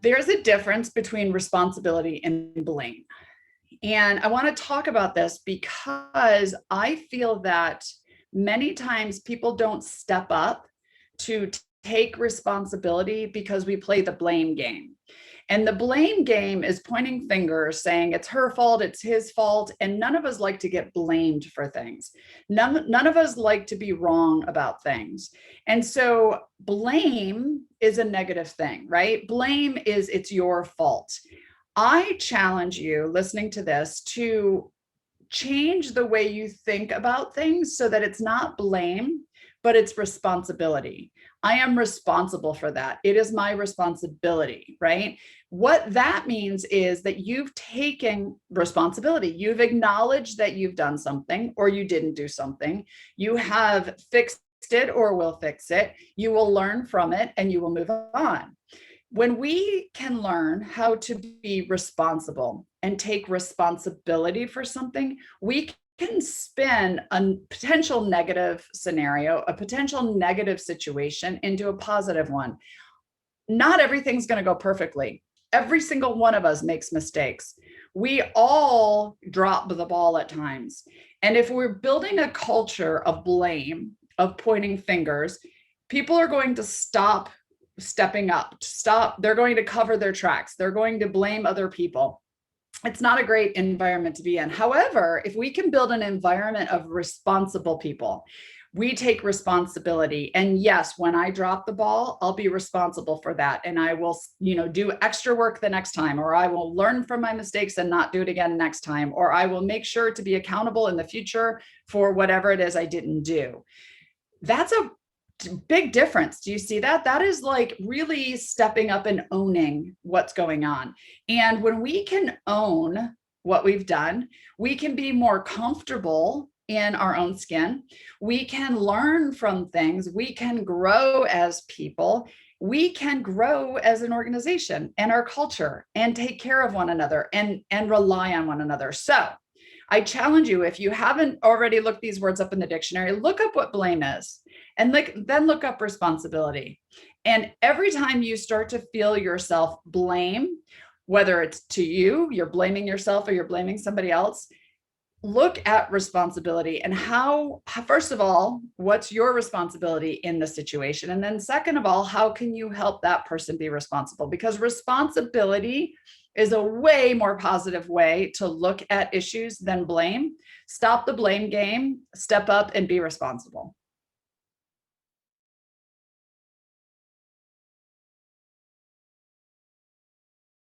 There's a difference between responsibility and blame. And I want to talk about this because I feel that many times people don't step up to take responsibility because we play the blame game. And the blame game is pointing fingers, saying it's her fault, it's his fault. And none of us like to get blamed for things. None of us like to be wrong about things. And so blame is a negative thing, right? Blame is it's your fault. I challenge you listening to this to change the way you think about things so that it's not blame, but it's responsibility. I am responsible for that. It is my responsibility, right? What that means is that you've taken responsibility. You've acknowledged that you've done something or you didn't do something. You have fixed it or will fix it. You will learn from it and you will move on. When we can learn how to be responsible and take responsibility for something, we can spin a potential negative scenario, a potential negative situation into a positive one. Not everything's going to go perfectly. Every single one of us makes mistakes. We all drop the ball at times. And if we're building a culture of blame, of pointing fingers, people are going to stop stepping up, they're going to cover their tracks, they're going to blame other people. It's not a great environment to be in. However, if we can build an environment of responsible people, we take responsibility. And yes, when I drop the ball, I'll be responsible for that. And I will, do extra work the next time, or I will learn from my mistakes and not do it again next time, or I will make sure to be accountable in the future for whatever it is I didn't do. That's a big difference. Do you see that? That is like really stepping up and owning what's going on. And when we can own what we've done, we can be more comfortable in our own skin. We can learn from things. We can grow as people. We can grow as an organization and our culture and take care of one another and rely on one another. So I challenge you, if you haven't already looked these words up in the dictionary, look up what blame is and then look up responsibility. And every time you start to feel yourself blame, whether it's to you, you're blaming yourself or you're blaming somebody else, look at responsibility and how, first of all, what's your responsibility in the situation? And then second of all, how can you help that person be responsible? Because responsibility is a way more positive way to look at issues than blame. Stop the blame game, step up and be responsible.